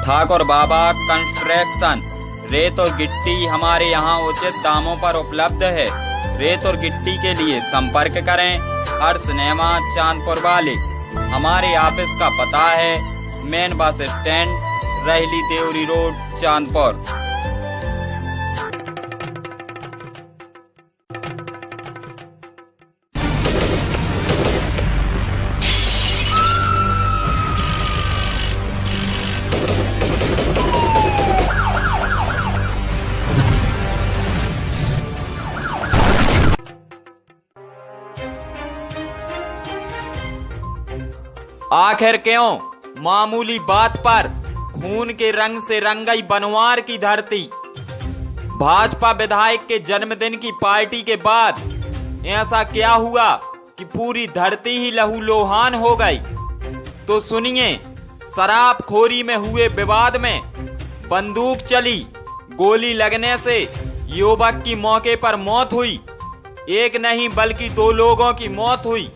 ठाकुर बाबा construction. रेत और गिट्टी हमारे यहाँ उचित दामों पर उपलब्ध है। रेत और गिट्टी के लिए संपर्क करें हर्ष सिनेमा चांदपुर वाले। हमारे ऑफिस का पता है मेन बस स्टैंड, रहली देवरी रोड, चांदपुर। आखिर क्यों मामूली बात पर खून के रंग से रंगाई बनवार की धरती। भाजपा विधायक के जन्मदिन की पार्टी के बाद ऐसा क्या हुआ कि पूरी धरती ही लहूलुहान हो गई। तो सुनिए, शराबखोरी में हुए विवाद में बंदूक चली, गोली लगने से युवक की मौके पर मौत हुई। एक नहीं बल्कि 2 लोगों की मौत हुई।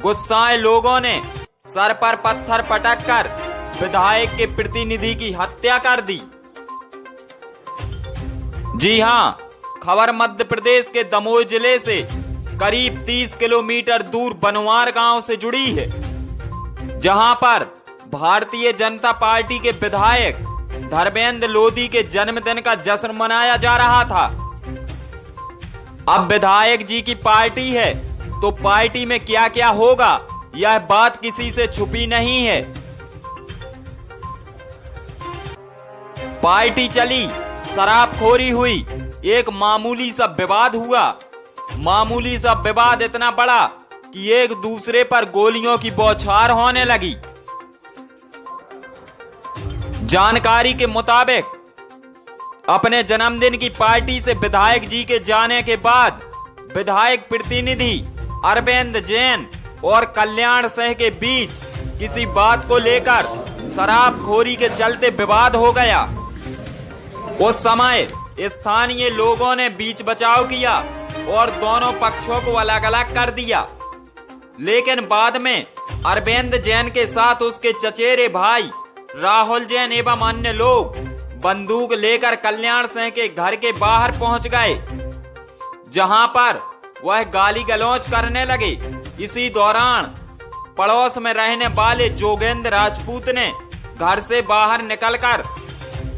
गुस्साए लोगों ने सर पर पत्थर पटक कर विधायक के प्रतिनिधि की हत्या कर दी। जी हां, खबर मध्य प्रदेश के दमोह जिले से करीब 30 किलोमीटर दूर बनवार गांव से जुड़ी है, जहां पर भारतीय जनता पार्टी के विधायक धर्मेंद्र लोधी के जन्मदिन का जश्न मनाया जा रहा था। अब विधायक जी की पार्टी है तो पार्टी में क्या क्या होगा, यह बात किसी से छुपी नहीं है। पार्टी चली, शराबखोरी हुई, एक मामूली सा विवाद हुआ। मामूली सा विवाद इतना बड़ा कि एक दूसरे पर गोलियों की बौछार होने लगी। जानकारी के मुताबिक अपने जन्मदिन की पार्टी से विधायक जी के जाने के बाद विधायक प्रतिनिधि अरविंद जैन और कल्याण सिंह के बीच किसी बात को लेकर शराबखोरी के चलते विवाद हो गया। उस समय स्थानीय लोगों ने बीच बचाव किया और दोनों पक्षों को अलग अलग कर दिया। लेकिन बाद में अरविंद जैन के साथ उसके चचेरे भाई राहुल जैन एवं अन्य लोग बंदूक लेकर कल्याण सिंह के घर के बाहर पहुंच गए, जहां पर वह गाली गलौज करने लगे। इसी दौरान पड़ोस में रहने वाले जोगेंद्र राजपूत ने घर से बाहर निकलकर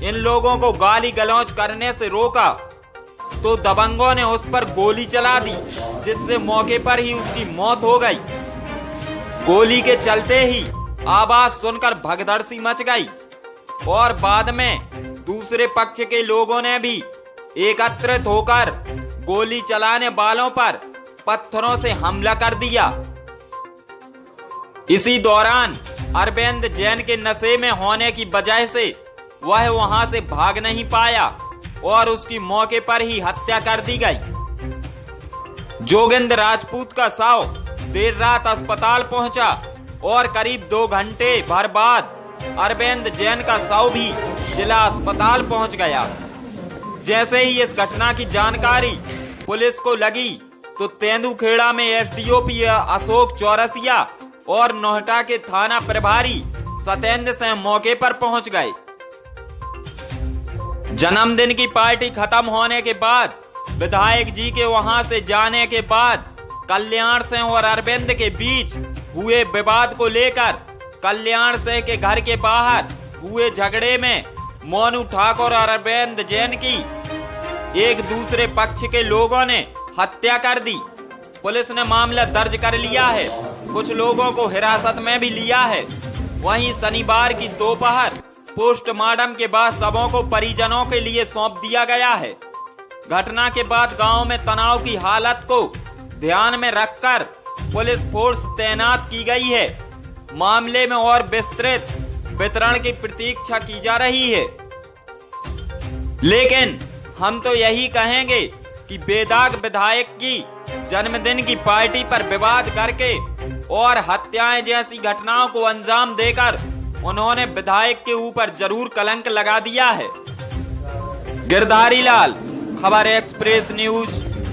इन लोगों को गाली गलौज करने से रोका, तो दबंगों ने उस पर गोली चला दी, जिससे मौके पर ही उसकी मौत हो गई। गोली के चलते ही आवाज सुनकर भगदड़ सी मच गई और बाद में दूसरे पक्ष के लोगों ने भी एकत्रित होकर गोली चलाने वालों पर पत्थरों से हमला कर दिया। इसी दौरान अरविंद जैन के नशे में होने की वजह से वह वहां से भाग नहीं पाया और उसकी मौके पर ही हत्या कर दी गई। जोगेंद्र राजपूत का शव देर रात अस्पताल पहुंचा और करीब 2 घंटे भर बाद अरविंद जैन का शव भी जिला अस्पताल पहुंच गया। जैसे ही इस घटना की जानकारी पुलिस को लगी तो तेंदुखेड़ा में एसडीओपी अशोक चौरसिया और नोहटा के थाना प्रभारी सत्येंद्र सिंह मौके पर पहुंच गए। जन्मदिन की पार्टी खत्म होने के बाद विधायक जी के वहां से जाने के बाद कल्याण सिंह और अरविंद के बीच हुए विवाद को लेकर कल्याण सिंह के घर के बाहर हुए झगड़े में मोनू ठाकुर और अरविंद जैन की एक दूसरे पक्ष के लोगों ने हत्या कर दी। पुलिस ने मामला दर्ज कर लिया है, कुछ लोगों को हिरासत में भी लिया है। वहीं शनिवार की दोपहर पोस्टमार्टम के बाद शवों को परिजनों के लिए सौंप दिया गया है। घटना के बाद गांव में तनाव की हालत को ध्यान में रखकर पुलिस फोर्स तैनात की गई है। मामले में और विस्तृत वितरण की प्रतीक्षा की जा रही है। लेकिन हम तो यही कहेंगे कि बेदाग विधायक की जन्मदिन की पार्टी पर विवाद करके और हत्याएं जैसी घटनाओं को अंजाम देकर उन्होंने विधायक के ऊपर जरूर कलंक लगा दिया है। गिरधारी लाल, खबर एक्सप्रेस न्यूज,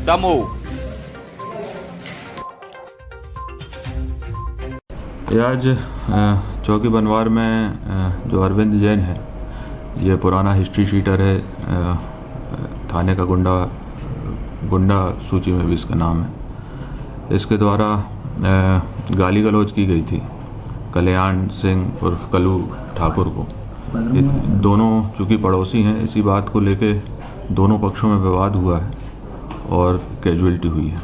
दमोह। ये आज चौकी बनवार में जो अरविंद जैन है, ये पुराना हिस्ट्री शीटर है, थाने का गुंडा सूची में भी इसका नाम है। इसके द्वारा गाली गलौज की गई थी कल्याण सिंह उर्फ कलू ठाकुर को। ये दोनों चूँकि पड़ोसी हैं, इसी बात को लेके दोनों पक्षों में विवाद हुआ है और कैजुअलिटी हुई है।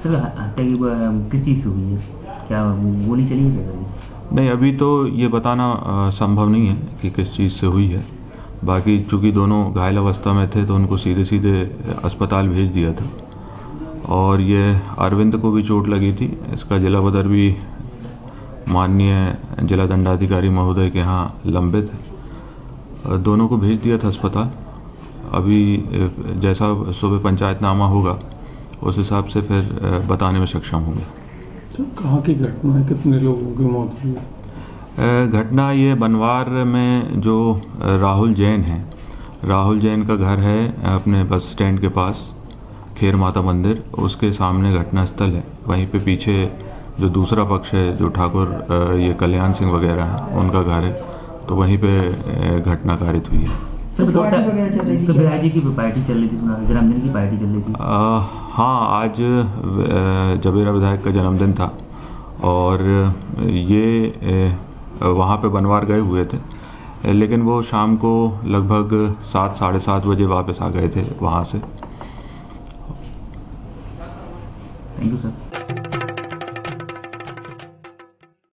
सर हत्या की किस चीज़ से हुई है? क्या गोली चली है क्या? नहीं, अभी तो ये बताना संभव नहीं है कि किस चीज़ से हुई है। बाकी चूँकि दोनों घायल अवस्था में थे तो उनको सीधे अस्पताल भेज दिया था। और ये अरविंद को भी चोट लगी थी। इसका जिला बदर भी माननीय जिला दंडाधिकारी महोदय के यहाँ लंबित है। दोनों को भेज दिया था अस्पताल। अभी जैसा सुबह पंचायतनामा होगा उस हिसाब से फिर बताने में सक्षम होंगे। तो कहाँ की घटना है, कितने लोगों की मौत हुई? घटना ये बनवार में जो राहुल जैन है, राहुल जैन का घर है अपने बस स्टैंड के पास, खेर माता मंदिर, उसके सामने घटना स्थल है। वहीं पे पीछे जो दूसरा पक्ष है, जो ठाकुर ये कल्याण सिंह वगैरह हैं, उनका घर है, तो वहीं पे घटना कारित हुई है। तो विधायक जी की पार्टी चल रही थी, सुना जन्मदिन की पार्टी चल रही थी। हाँ, आज जबेरा विधायक का जन्मदिन था और ये वहाँ पे बनवार गए हुए थे, लेकिन वो शाम को लगभग 7 साढ़े 7 बजे वापस आ गए थे वहाँ से।